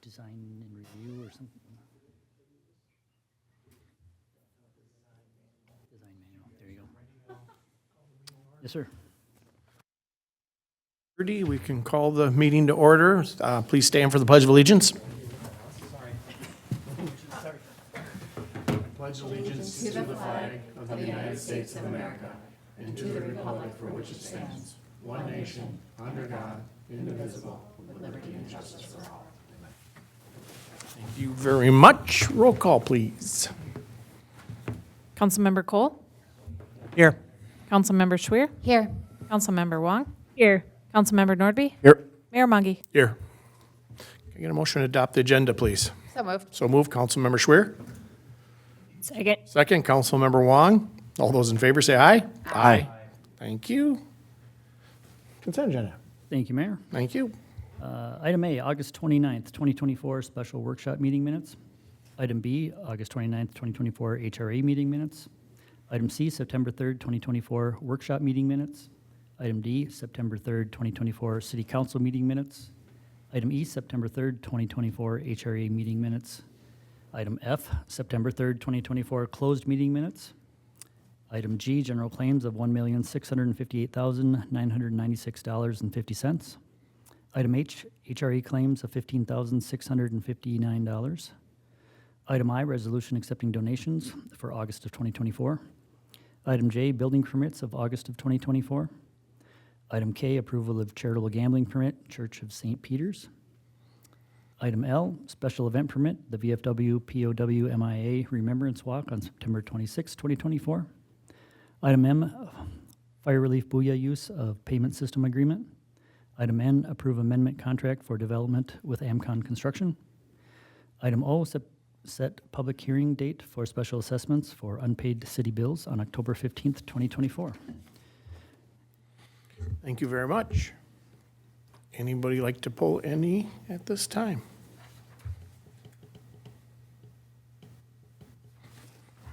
Design and review or something. Design manual, there you go. Yes, sir. We can call the meeting to order. Please stand for the Pledge of Allegiance. Pledge allegiance to the flag of the United States of America and to the republic for which it stands, one nation, under God, indivisible, with liberty and justice for all. Thank you very much. Roll call, please. Councilmember Cole? Here. Councilmember Schwer? Here. Councilmember Wong? Here. Councilmember Nordby? Here. Mayor Mungy? Here. Can I get a motion to adopt the agenda, please? So moved. So move, Councilmember Schwer. Second. Second, Councilmember Wong. All those in favor say aye. Aye. Thank you. Consent agenda. Thank you, Mayor. Thank you. Item A, August 29th, 2024, special workshop meeting minutes. Item B, August 29th, 2024, HRA meeting minutes. Item C, September 3rd, 2024, workshop meeting minutes. Item D, September 3rd, 2024, city council meeting minutes. Item E, September 3rd, 2024, HRA meeting minutes. Item F, September 3rd, 2024, closed meeting minutes. Item G, general claims of $1,658,996.50. Item H, HRA claims of $15,659. Item I, resolution accepting donations for August of 2024. Item J, building permits of August of 2024. Item K, approval of charitable gambling permit, Church of St. Peter's. Item L, special event permit, the VFW POW MIA Remembrance Walk on September 26, 2024. Item M, fire relief booyah use of payment system agreement. Item N, approve amendment contract for development with Amcon Construction. Item O, set public hearing date for special assessments for unpaid city bills on October 15th, 2024. Thank you very much. Anybody like to pull any at this time?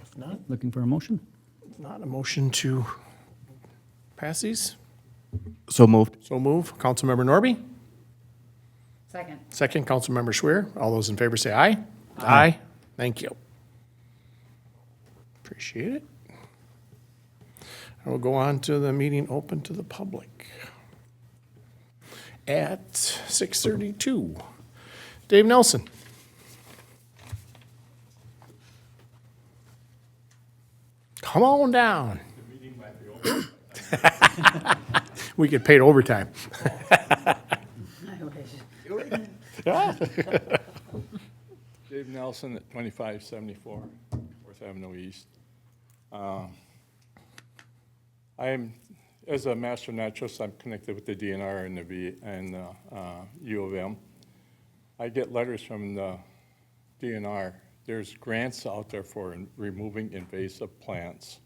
If not, Looking for a motion? not a motion to pass these. So moved. So move. Councilmember Norby. Second. Second, Councilmember Schwer. All those in favor say aye. Aye. Thank you. Appreciate it. I will go on to the meeting open to the public at 6:32. Dave Nelson. Come on down. We get paid overtime. Yeah. Dave Nelson at 2574 Fourth Avenue East. As a master naturalist, I'm connected with the DNR and the U of M. I get letters from the DNR. There's grants out there for removing invasive plants.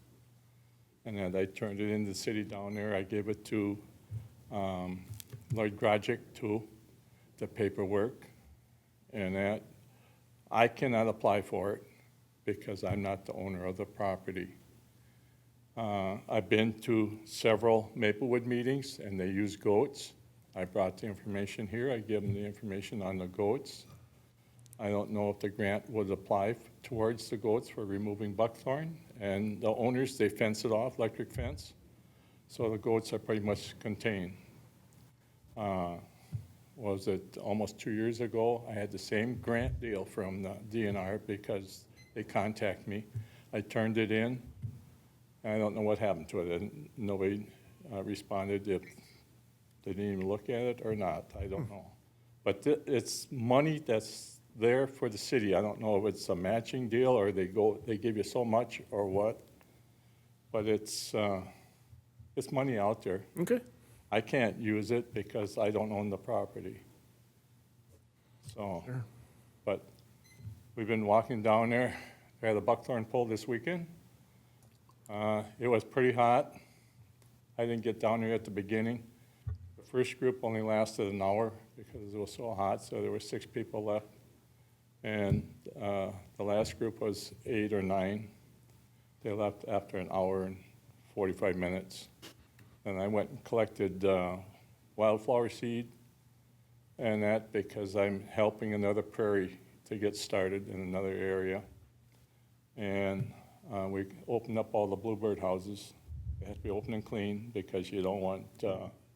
And then I turned it into the city down there. I gave it to Lloyd Grodzick too, the paperwork. And that, I cannot apply for it because I'm not the owner of the property. I've been to several Maplewood meetings and they use goats. I brought the information here. I give them the information on the goats. I don't know if the grant would apply towards the goats for removing buckthorn. And the owners, they fence it off, electric fence. So the goats are pretty much contained. Was it almost 2 years ago? I had the same grant deal from the DNR because they contacted me. I turned it in. I don't know what happened to it. And nobody responded if they didn't even look at it or not. I don't know. But it's money that's there for the city. I don't know if it's a matching deal or they give you so much or what. But it's money out there. Okay. I can't use it because I don't own the property. So, Sure. But we've been walking down there. We had a buckthorn pull this weekend. It was pretty hot. I didn't get down there at the beginning. The first group only lasted an hour because it was so hot, so there were 6 people left. And the last group was 8 or 9. They left after an hour and 45 minutes. And I went and collected wildflower seed and that because I'm helping another prairie to get started in another area. And we opened up all the bluebird houses. They have to be open and clean because you don't want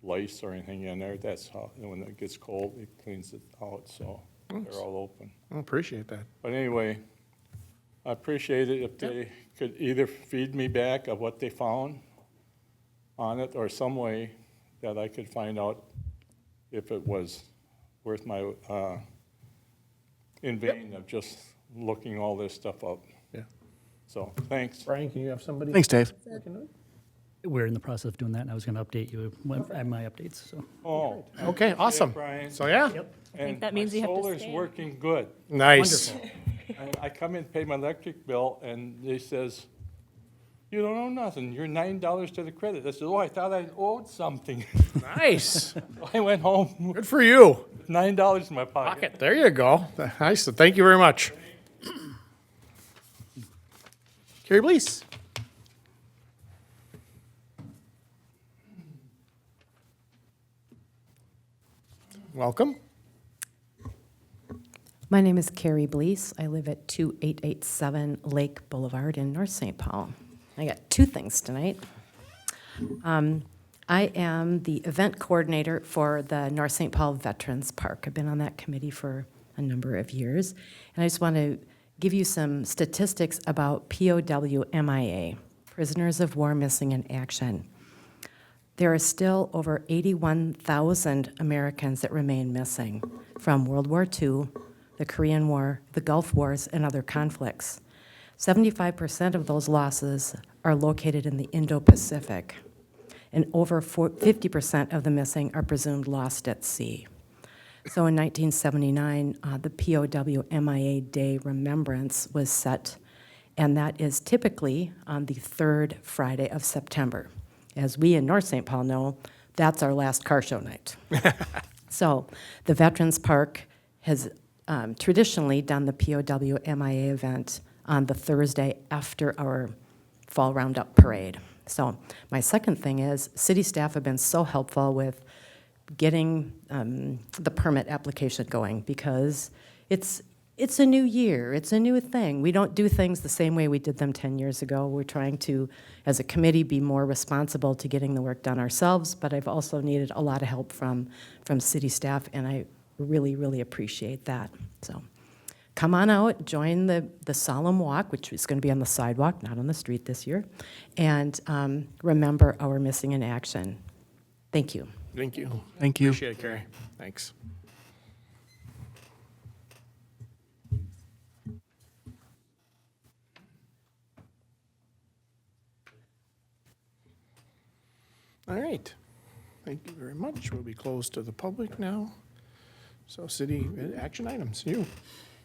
lice or anything in there. That's how, when it gets cold, it cleans it out, so they're all open. I appreciate that. But anyway, I appreciate it if they could either feed me back of what they found on it or some way that I could find out if it was worth my, in vain of just looking all this stuff up. Yeah. So, thanks. Brian, can you have somebody? Thanks, Dave. We're in the process of doing that, and I was going to update you when I have my updates, so. Oh. Okay, awesome. Brian. So, yeah, Yep. And that means my you have to solar's stay. working good. nice. And I come in, pay my electric bill, and they says, you don't owe nothing, you're $9 to the credit. I said, oh, I thought I owed something. Nice. I went home Good for you. with $9 in my pocket. Pocket, there you go. Nice, thank you very much. Carrie Blease. Welcome. My name is Carrie Blease. I live at 2887 Lake Boulevard in North St. Paul. I got two things tonight. I am the event coordinator for the North St. Paul Veterans Park. I've been on that committee for a number of years. And I just want to give you some statistics about POW MIA, Prisoners of War Missing in Action. There are still over 81,000 Americans that remain missing from World War II, the Korean War, the Gulf Wars, and other conflicts. 75% of those losses are located in the Indo-Pacific, and over 50% of the missing are presumed lost at sea. So in 1979, the POW MIA Day Remembrance was set, and that is typically on the third Friday of September. As we in North St. Paul know, that's our last car show night. So the Veterans Park has traditionally done the POW MIA event on the Thursday after our Fall Roundup Parade. So my second thing is, city staff have been so helpful with getting the permit application going, because it's a new year, it's a new thing. We don't do things the same way we did them 10 years ago. We're trying to, as a committee, be more responsible to getting the work done ourselves, but I've also needed a lot of help from city staff, and I really, really appreciate that. So come on out, join the solemn walk, which is going to be on the sidewalk, not on the street this year, and remember our missing in action. Thank you. Thank you. Thank you. Appreciate it, Carrie. Thanks. All right. Thank you very much. We'll be closed to the public now. So city action items, you.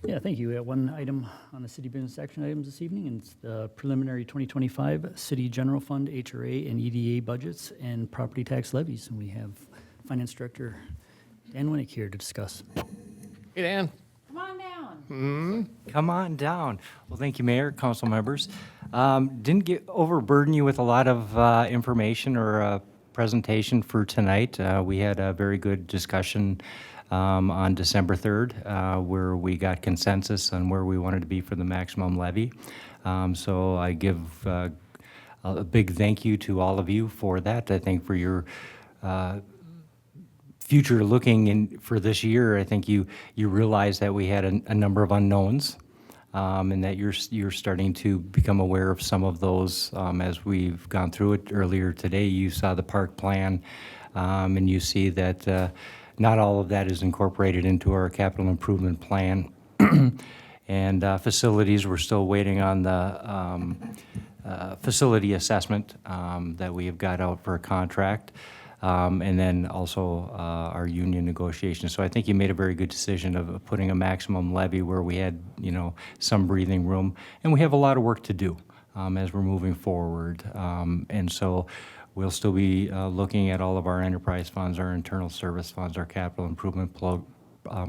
Yeah, thank you. We have one item on the city business action items this evening, and it's the preliminary 2025 City General Fund, HRA, and EDA budgets and property tax levies. And we have Finance Director Dan Winnick here to discuss. Hey, Dan. Come on down. Come on down. Well, thank you, Mayor, council members. Didn't overburden you with a lot of information or presentation for tonight. We had a very good discussion on December 3rd, where we got consensus on where we wanted to be for the maximum levy. So I give a big thank you to all of you for that. I think for your future looking in for this year, I think you realize that we had a number of unknowns, and that you're starting to become aware of some of those as we've gone through it earlier today. You saw the park plan, and you see that not all of that is incorporated into our capital improvement plan. And facilities, we're still waiting on the facility assessment that we have got out for a contract. And then also our union negotiations. So I think you made a very good decision of putting a maximum levy where we had, some breathing room. And we have a lot of work to do as we're moving forward. And so we'll still be looking at all of our enterprise funds, our internal service funds, our capital improvement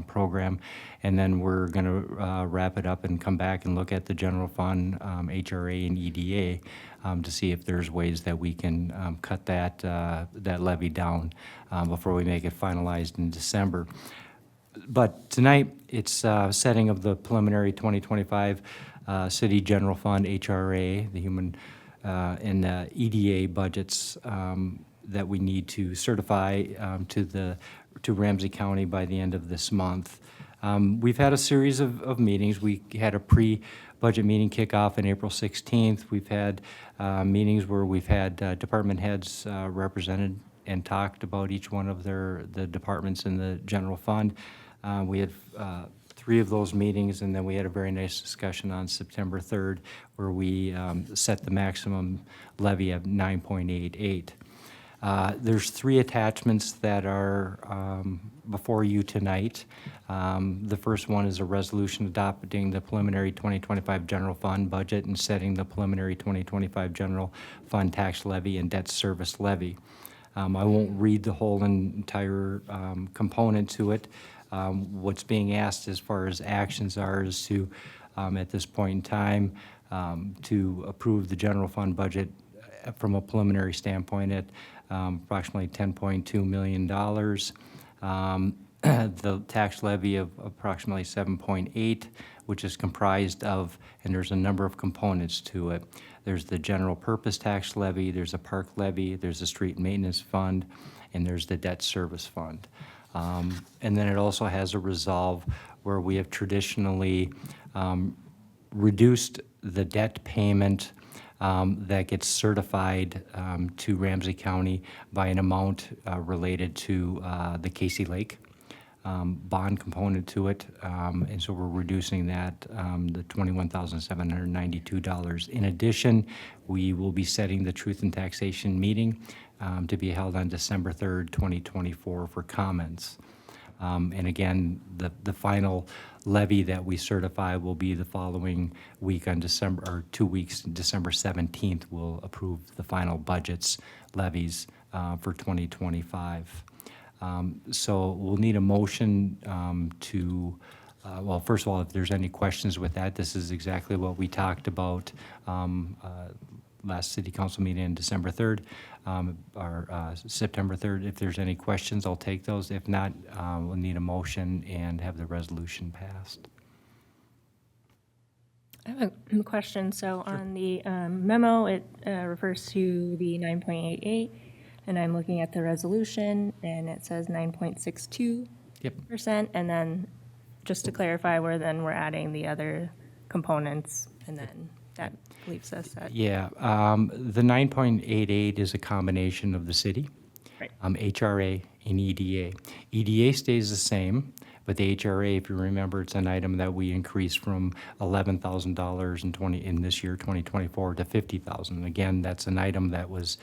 program. And then we're going to wrap it up and come back and look at the general fund, HRA and EDA, to see if there's ways that we can cut that levy down before we make it finalized in December. But tonight, it's setting of the preliminary 2025 City General Fund, HRA, the Human and EDA budgets that we need to certify to Ramsey County by the end of this month. We've had a series of meetings. We had a pre-budget meeting kickoff on April 16th. We've had meetings where we've had department heads represented and talked about each one of the departments in the general fund. We had 3 of those meetings, and then we had a very nice discussion on September 3rd where we set the maximum levy of 9.88. There's 3 attachments that are before you tonight. The first one is a resolution adopting the preliminary 2025 general fund budget and setting the preliminary 2025 general fund tax levy and debt service levy. I won't read the whole entire component to it. What's being asked as far as actions are is to, at this point in time, to approve the general fund budget from a preliminary standpoint at approximately $10.2 million. The tax levy of approximately 7.8, which is comprised of, and there's a number of components to it. There's the general purpose tax levy, there's a park levy, there's a street maintenance fund, and there's the debt service fund. And then it also has a resolve where we have traditionally reduced the debt payment that gets certified to Ramsey County by an amount related to the Casey Lake bond component to it. And so we're reducing that, the $21,792. In addition, we will be setting the Truth and Taxation meeting to be held on December 3rd, 2024 for comments. And again, the final levy that we certify will be the following week on December, or 2 weeks, December 17th, we'll approve the final budgets levies for 2025. So we'll need a motion to, well, first of all, if there's any questions with that, this is exactly what we talked about last city council meeting on December 3rd, or September 3rd. If there's any questions, I'll take those. If not, we'll need a motion and have the resolution passed. I have a question. So on the memo, it refers to the 9.88, and I'm looking at the resolution, and it says 9.62%. Yep. And then, just to clarify, we're adding the other components, and then that leaves us at. Yeah, the 9.88 is a combination of the city, Right. HRA, and EDA. EDA stays the same, but the HRA, if you remember, it's an item that we increased from $11,000 in this year, 2024, to $50,000. Again, that's an item that was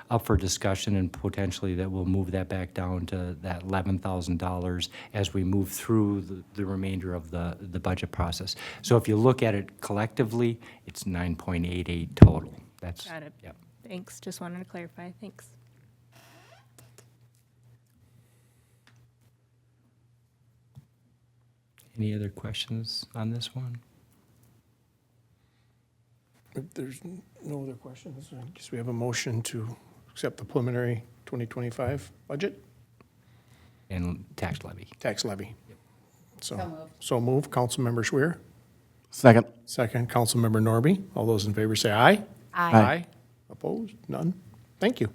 up for discussion, and potentially that will move that back down to that $11,000 as we move through the remainder of the budget process. So if you look at it collectively, it's 9.88 total. That's, Got it. yep. Thanks. Just wanted to clarify. Thanks. Any other questions on this one? If there's no other questions, I guess we have a motion to accept the preliminary 2025 budget And tax levy. tax levy. So moved. So move, Councilmember Schwer. Second. Second, Councilmember Norby. All those in favor say aye. Aye. Opposed? None? Thank you.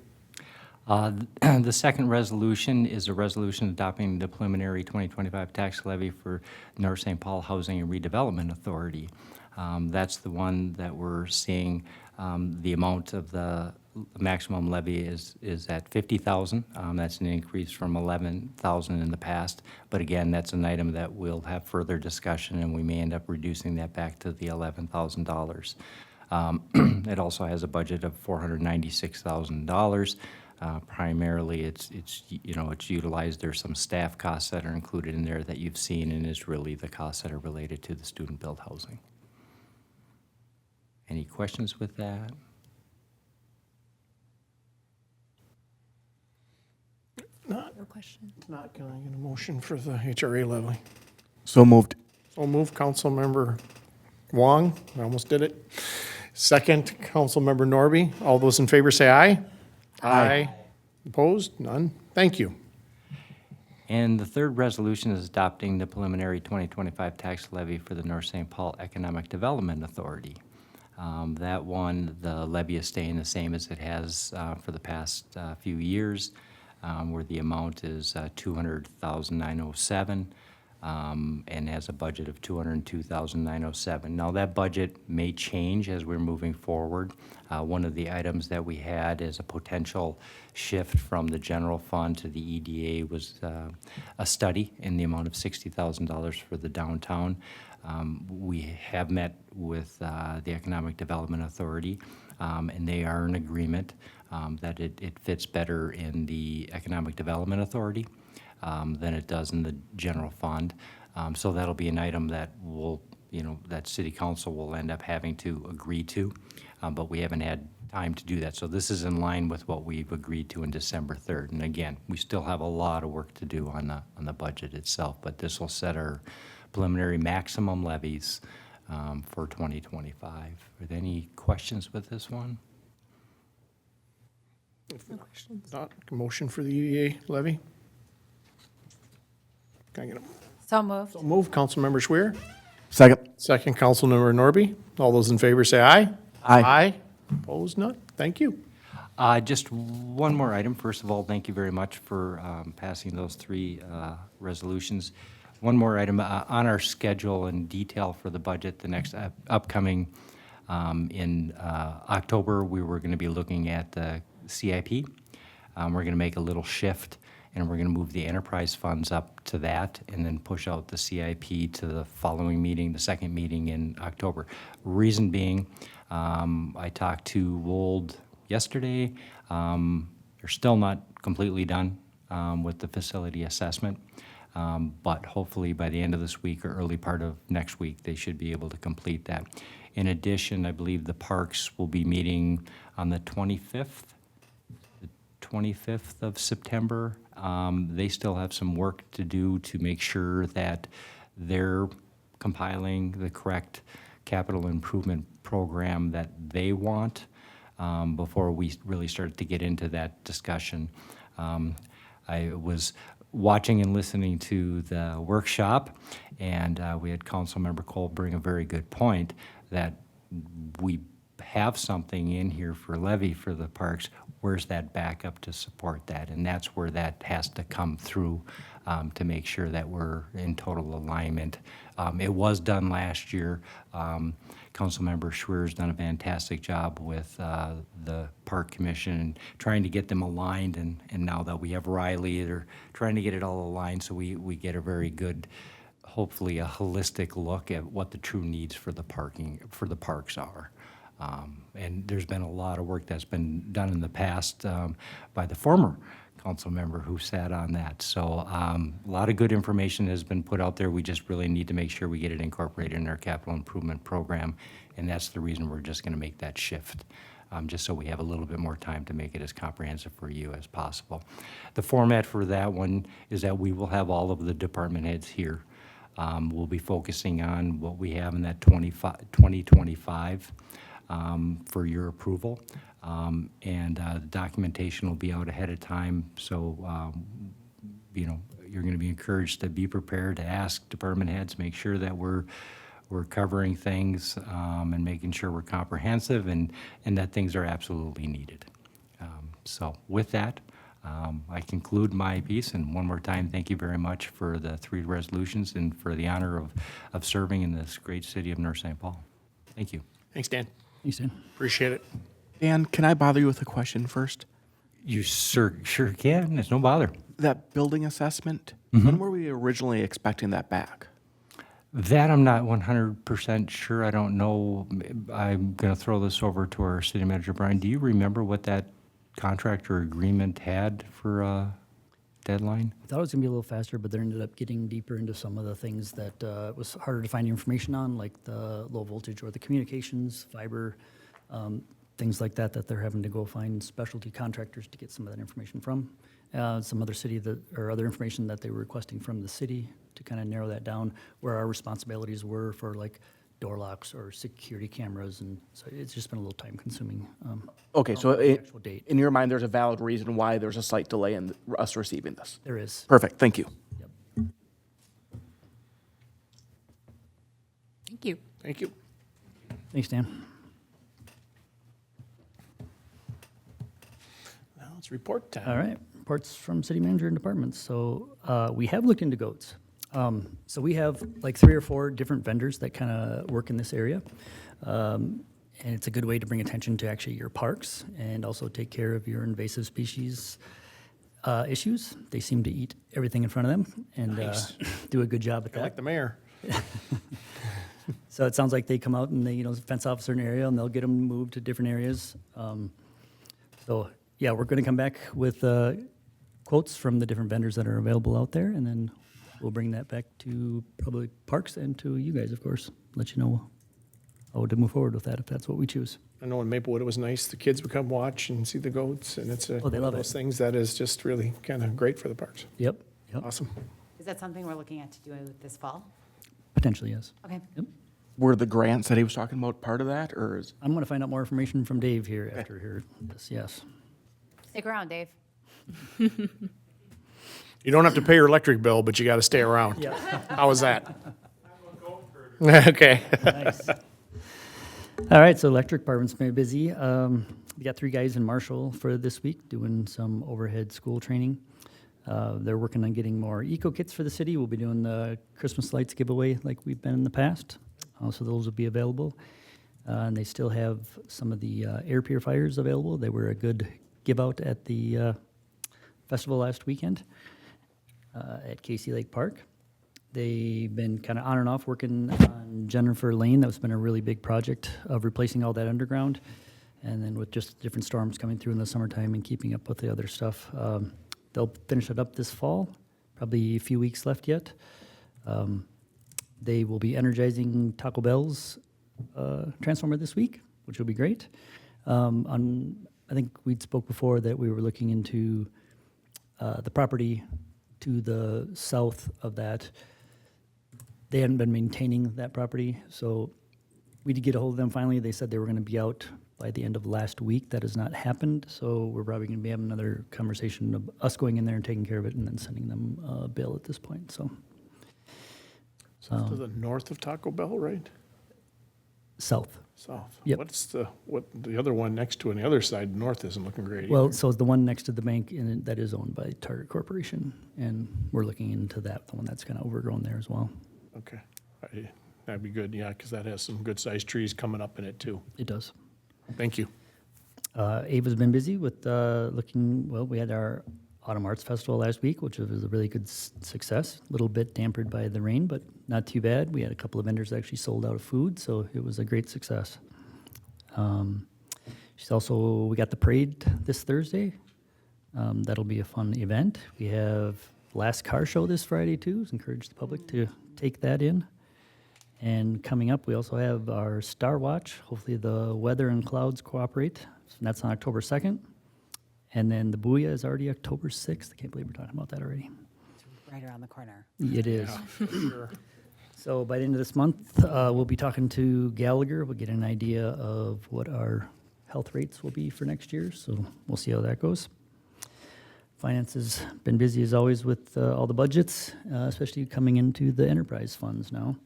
The second resolution is a resolution adopting the preliminary 2025 tax levy for North St. Paul Housing and Redevelopment Authority. That's the one that we're seeing, the amount of the maximum levy is at $50,000. That's an increase from $11,000 in the past. But again, that's an item that we'll have further discussion, and we may end up reducing that back to the $11,000. It also has a budget of $496,000. Primarily, it's utilized. There's some staff costs that are included in there that you've seen, and it's really the costs that are related to the student-built housing. Any questions with that? No question. Not, can I get a motion for the HRA levy? So moved. So move, Councilmember Wong. I almost did it. Second, Councilmember Norby. All those in favor say aye. Aye. Opposed? None? Thank you. And the third resolution is adopting the preliminary 2025 tax levy for the North St. Paul Economic Development Authority. That one, the levy is staying the same as it has for the past few years, where the amount is $200,907 and has a budget of $202,907. Now, that budget may change as we're moving forward. One of the items that we had as a potential shift from the general fund to the EDA was a study in the amount of $60,000 for the downtown. We have met with the Economic Development Authority, and they are in agreement that it fits better in the Economic Development Authority than it does in the general fund. So that'll be an item that will, that City Council will end up having to agree to, but we haven't had time to do that. So this is in line with what we've agreed to in December 3rd. And again, we still have a lot of work to do on the budget itself, but this will set our preliminary maximum levies for 2025. Are there any questions with this one? Not a motion for the EDA levy? Can I get a So moved. so move? Councilmember Schwer? Second. Second, Councilmember Norby. All those in favor say aye. Aye. Aye. Opposed, none? Thank you. Just one more item. First of all, thank you very much for passing those three resolutions. One more item on our schedule and detail for the budget, the next upcoming in October, we were going to be looking at the CIP. We're going to make a little shift, and we're going to move the enterprise funds up to that and then push out the CIP to the following meeting, the second meeting in October. Reason being, I talked to Wold yesterday. They're still not completely done with the facility assessment, but hopefully by the end of this week or early part of next week, they should be able to complete that. In addition, I believe the parks will be meeting on the 25th of September. They still have some work to do to make sure that they're compiling the correct capital improvement program that they want before we really start to get into that discussion. I was watching and listening to the workshop, and we had Councilmember Cole bring a very good point that we have something in here for levy for the parks. Where's that backup to support that? And that's where that has to come through to make sure that we're in total alignment. It was done last year. Councilmember Schwer's done a fantastic job with the Park Commission and trying to get them aligned. And now that we have Riley, they're trying to get it all aligned so we get a very good, hopefully a holistic look at what the true needs for the parks are. And there's been a lot of work that's been done in the past by the former council member who sat on that. So a lot of good information has been put out there. We just really need to make sure we get it incorporated in our capital improvement program. And that's the reason we're just going to make that shift, just so we have a little bit more time to make it as comprehensive for you as possible. The format for that one is that we will have all of the department heads here. We'll be focusing on what we have in that 2025 for your approval. And the documentation will be out ahead of time. So, you're going to be encouraged to be prepared to ask department heads, make sure that we're covering things and making sure we're comprehensive and that things are absolutely needed. So with that, I conclude my piece, and one more time, thank you very much for the three resolutions and for the honor of serving in this great city of North St. Paul. Thank you. Thanks, Dan. Thanks, Dan. Appreciate it. Dan, can I bother you with a question first? You sure can. It's no bother. That building assessment, when were we originally expecting that back? That I'm not 100% sure. I don't know. I'm going to throw this over to our city manager, Brian. Do you remember what that contract or agreement had for a deadline? I thought it was going to be a little faster, but they ended up getting deeper into some of the things that it was harder to find information on, like the low voltage or the communications, fiber, things like that they're having to go find specialty contractors to get some of that information from. Some other other information that they were requesting from the city to kind of narrow that down, where our responsibilities were for like door locks or security cameras, and so it's just been a little time consuming. Okay, so The actual date. in your mind, there's a valid reason why there's a slight delay in us receiving this? There is. Perfect, thank you. Yep. Thank you. Thank you. Thanks, Dan. Now it's report time. All right, reports from city manager and departments. So we have looked into goats. So we have like 3 or 4 different vendors that kind of work in this area. And it's a good way to bring attention to actually your parks and also take care of your invasive species issues. They seem to eat everything in front of them and Nice. do a good job at Like that. the mayor. So it sounds like they come out and they, fence off a certain area and they'll get them moved to different areas. So yeah, we're going to come back with quotes from the different vendors that are available out there, and then we'll bring that back to Public Parks and to you guys, of course. Let you know how to move forward with that if that's what we choose. I know in Maplewood it was nice. The kids would come watch and see the goats, and it's Oh, they one love of those it. things that is just really kind of great for the parks. Yep. Yep. Awesome. Is that something we're looking at to do this fall? Potentially, yes. Okay. Yep. Were the grants that he was talking about part of that, or is? I'm going to find out more information from Dave here after here. This, yes. Stick around, Dave. You don't have to pay your electric bill, but you got to stay around. Yeah. How was that? Okay. Nice. All right, so electric department's been busy. We got 3 guys in Marshall for this week doing some overhead school training. They're working on getting more eco kits for the city. We'll be doing the Christmas lights giveaway like we've been in the past. So those will be available. And they still have some of the air purifiers available. They were a good give out at the festival last weekend at Casey Lake Park. They've been kind of on and off working on Jennifer Lane. That's been a really big project of replacing all that underground. And then with just different storms coming through in the summertime and keeping up with the other stuff, they'll finish it up this fall, probably a few weeks left yet. They will be energizing Taco Bell's transformer this week, which will be great. I think we'd spoke before that we were looking into the property to the south of that. They hadn't been maintaining that property, so we did get a hold of them finally. They said they were going to be out by the end of last week. That has not happened, so we're probably going to be having another conversation of us going in there and taking care of it and then sending them a bill at this point, so. To the north of Taco Bell, right? South. South. Yep. What the other one next to on the other side, north isn't looking great Well, either. so the one next to the bank that is owned by Target Corporation, and we're looking into that, the one that's kind of overgrown there as well. Okay. That'd be good, yeah, because that has some good-sized trees coming up in it, too. It does. Thank you. Ava's been busy with we had our Autumn Arts Festival last week, which was a really good success. A little bit dampened by the rain, but not too bad. We had a couple of vendors that actually sold out of food, so it was a great success. We got the parade this Thursday. That'll be a fun event. We have Last Car Show this Friday, too. Encourage the public to take that in. And coming up, we also have our Star Watch. Hopefully the weather and clouds cooperate. So that's on October 2nd. And then the Booyah is already October 6th. I can't believe we're talking about that already. Right around the corner. It is. Sure. So by the end of this month, we'll be talking to Gallagher. We'll get an idea of what our health rates will be for next year. So we'll see how that goes. Finance has been busy as always with all the budgets, especially coming into the enterprise funds now.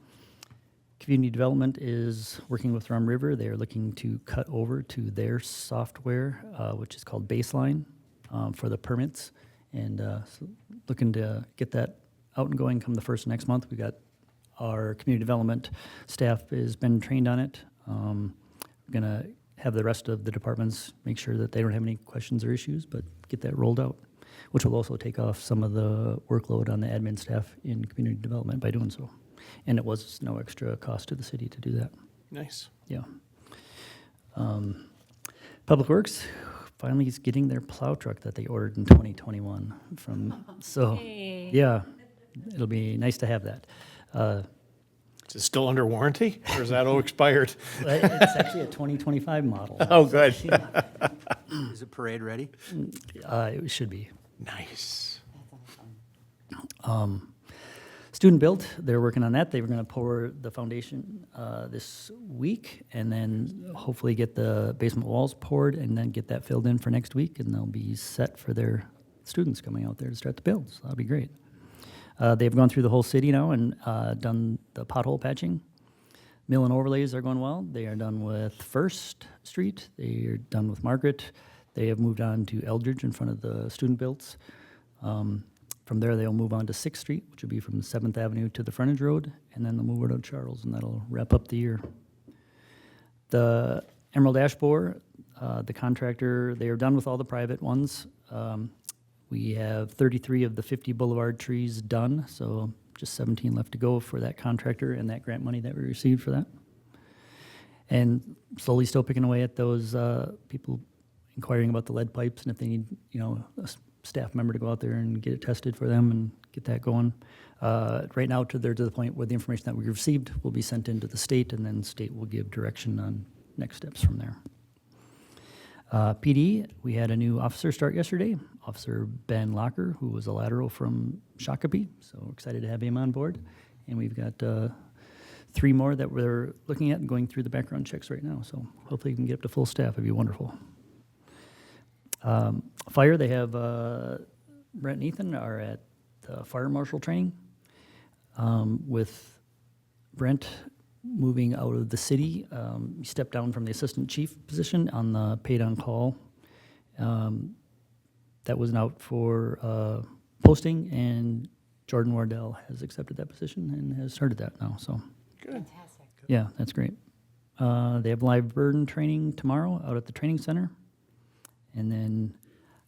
Community Development is working with Rum River. They are looking to cut over to their software, which is called Baseline, for the permits. And so looking to get that out and going come the first of next month. We got our community development staff has been trained on it. We're going to have the rest of the departments make sure that they don't have any questions or issues, but get that rolled out, which will also take off some of the workload on the admin staff in community development by doing so. And it was no extra cost to the city to do that. Nice. Yeah. Public Works finally is getting their plow truck that they ordered in 2021 from, so, yeah, it'll be nice to have that. Is it still under warranty, or is that all expired? It's actually a 2025 model. Oh, good. Is it parade ready? It should be. Nice. Student Built, they're working on that. They were going to pour the foundation this week, and then hopefully get the basement walls poured, and then get that filled in for next week, and they'll be set for their students coming out there to start the build, so that'll be great. They've gone through the whole city now and done the pothole patching. Mill and overlays are going well. They are done with First Street. They are done with Margaret. They have moved on to Eldridge in front of the Student Builts. From there, they'll move on to 6th Street, which will be from 7th Avenue to the frontage road, and then they'll move over to Charles, and that'll wrap up the year. The Emerald Ash Borer, the contractor, they are done with all the private ones. We have 33 of the 50 boulevard trees done, so just 17 left to go for that contractor and that grant money that we received for that. And slowly still picking away at those people inquiring about the lead pipes, and if they need, a staff member to go out there and get it tested for them and get that going. Right now, they're to the point where the information that we received will be sent into the state, and then state will give direction on next steps from there. PD, we had a new officer start yesterday, Officer Ben Locker, who was a lateral from Shakopee, so we're excited to have him on board. And we've got 3 more that we're looking at and going through the background checks right now, so hopefully we can get up to full staff. It'd be wonderful. Fire, they have Brent and Ethan are at the fire marshal training. With Brent moving out of the city, he stepped down from the assistant chief position on the paid on call. That was out for posting, and Jordan Wardell has accepted that position and has started that now, so. Fantastic. Yeah, that's great. They have live burn training tomorrow out at the training center. And then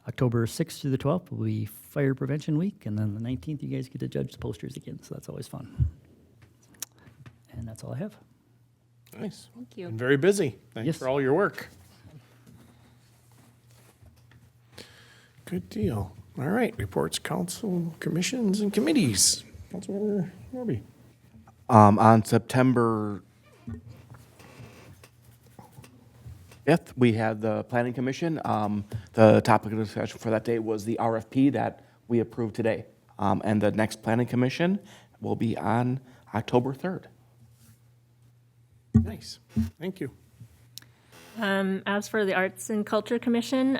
October 6th through the 12th will be Fire Prevention Week. And then the 19th, you guys get to judge the posters again, so that's always fun. And that's all I have. Nice. Thank you. And very busy. Thanks Yes. for all your work. Good deal. All right, reports, council, commissions, and committees. Councilmember Norby. On September 5th, we had the Planning Commission. The topic of discussion for that day was the RFP that we approved today. And the next Planning Commission will be on October 3rd. Nice. Thank you. As for the Arts and Culture Commission,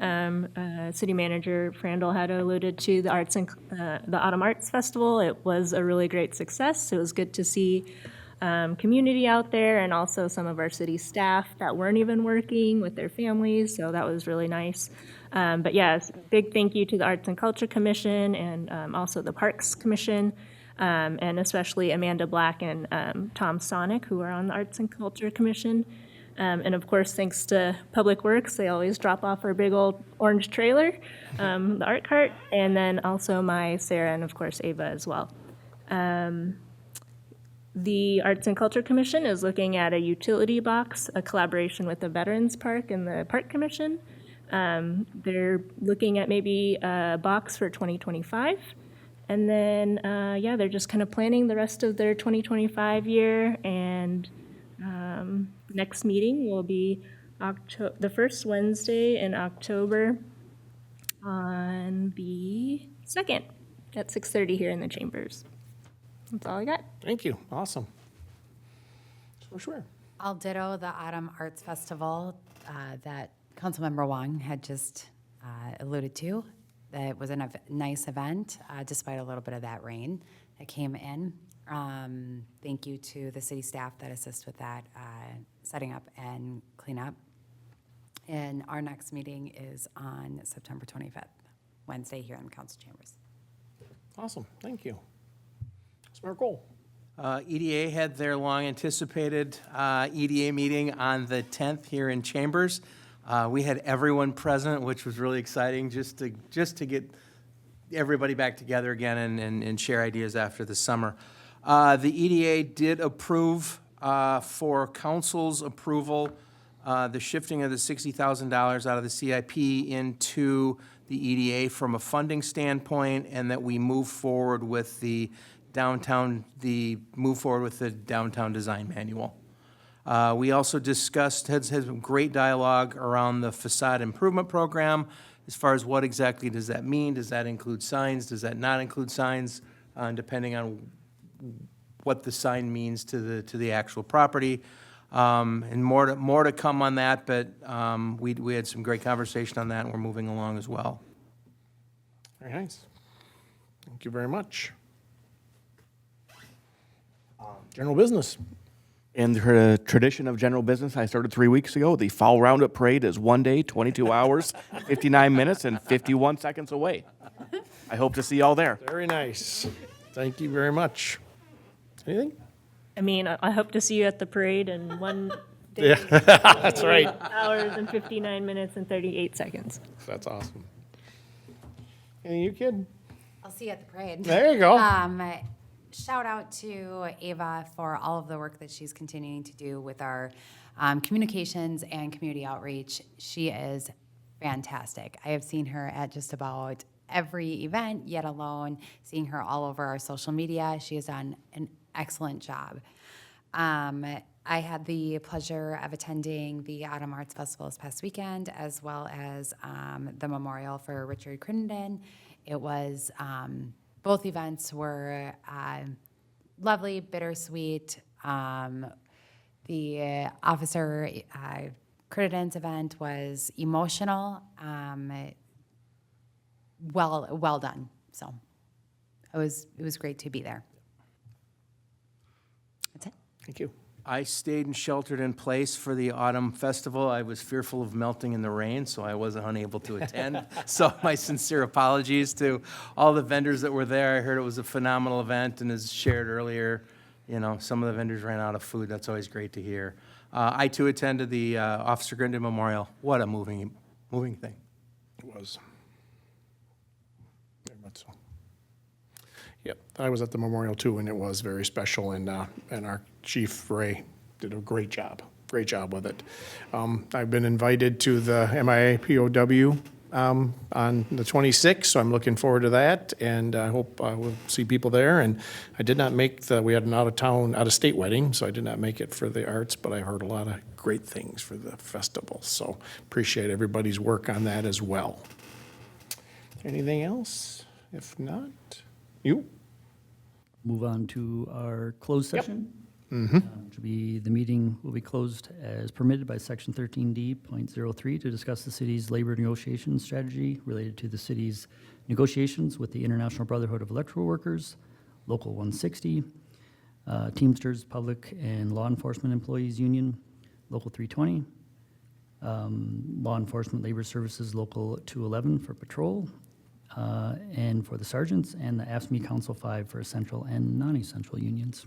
City Manager Frandl had alluded to the the Autumn Arts Festival. It was a really great success. It was good to see community out there, and also some of our city staff that weren't even working with their families, so that was really nice. But yes, big thank you to the Arts and Culture Commission, and also the Parks Commission, and especially Amanda Black and Tom Sonic, who are on the Arts and Culture Commission. And of course, thanks to Public Works, they always drop off our big old orange trailer, the art cart, and then also my Sarah and of course Ava as well. The Arts and Culture Commission is looking at a utility box, a collaboration with the Veterans Park and the Park Commission. They're looking at maybe a box for 2025. And then, they're just kind of planning the rest of their 2025 year. And next meeting will be the first Wednesday in October on the 2nd at 6:30 here in the chambers. That's all I got. Thank you. Awesome. So sure. I'll ditto the Autumn Arts Festival that Councilmember Wong had just alluded to. It was a nice event, despite a little bit of that rain that came in. Thank you to the city staff that assist with that, setting up and cleanup. And our next meeting is on September 25th, Wednesday here in the council chambers. Awesome. Thank you. Councilmember Cole. EDA had their long-anticipated EDA meeting on the 10th here in Chambers. We had everyone present, which was really exciting, just to get everybody back together again and share ideas after the summer. The EDA did approve, for council's approval, the shifting of the $60,000 out of the CIP into the EDA from a funding standpoint, and that we move forward with the downtown design manual. We also discussed, had some great dialogue around the facade improvement program, as far as what exactly does that mean? Does that include signs? Does that not include signs? Depending on what the sign means to the actual property. And more to come on that, but we had some great conversation on that, and we're moving along as well. Very nice. Thank you very much. General business. In the tradition of general business I started 3 weeks ago, the Fall Roundup Parade is 1 day, 22 hours, 59 minutes, and 51 seconds away. I hope to see y'all there. Very nice. Thank you very much. Anything? I mean, I hope to see you at the parade in 1 day. Yeah, that's right. Hours and 59 minutes and 38 seconds. That's awesome. Anything, you kid? I'll see you at the parade. There you go. Shout out to Ava for all of the work that she's continuing to do with our communications and community outreach. She is fantastic. I have seen her at just about every event, yet alone seeing her all over our social media. She has done an excellent job. I had the pleasure of attending the Autumn Arts Festival this past weekend, as well as the memorial for Richard Crittenden. It was, both events were lovely, bittersweet. The Officer Crittenden's event was emotional, well done. So it was great to be there. That's it. Thank you. I stayed and sheltered in place for the autumn festival. I was fearful of melting in the rain, so I wasn't unable to attend. So my sincere apologies to all the vendors that were there. I heard it was a phenomenal event, and as shared earlier, you know, some of the vendors ran out of food. That's always great to hear. I too attended the Officer Crittenden Memorial. What a moving thing. It was. Very much so. Yep, I was at the memorial too, and it was very special, and our chief, Ray, did a great job with it. I've been invited to the MIA POW on the 26th, so I'm looking forward to that, and I hope we'll see people there. And I did not make we had an out-of-state wedding, so I did not make it for the arts, but I heard a lot of great things for the festival, so appreciate everybody's work on that as well. Anything else? If not, you? Move on to our closed session. The meeting will be closed as permitted by Section 13D.03 to discuss the city's labor negotiation strategy related to the city's negotiations with the International Brotherhood of Electrical Workers, Local 160, Teamsters Public and Law Enforcement Employees Union, Local 320, Law Enforcement Labor Services Local 211 for patrol, and for the sergeants, and the AFSCME Council 5 for essential and non-essential unions.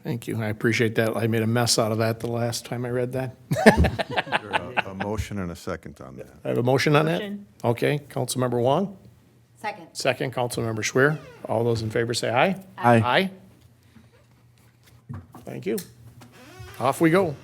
Thank you. I appreciate that. I made a mess out of that the last time I read that. Is there a motion and a second on that? I have a motion on that? Motion. Okay, Councilmember Wong. Second. Second, Councilmember Schwer. All those in favor say aye. Aye. Aye. Thank you. Off we go.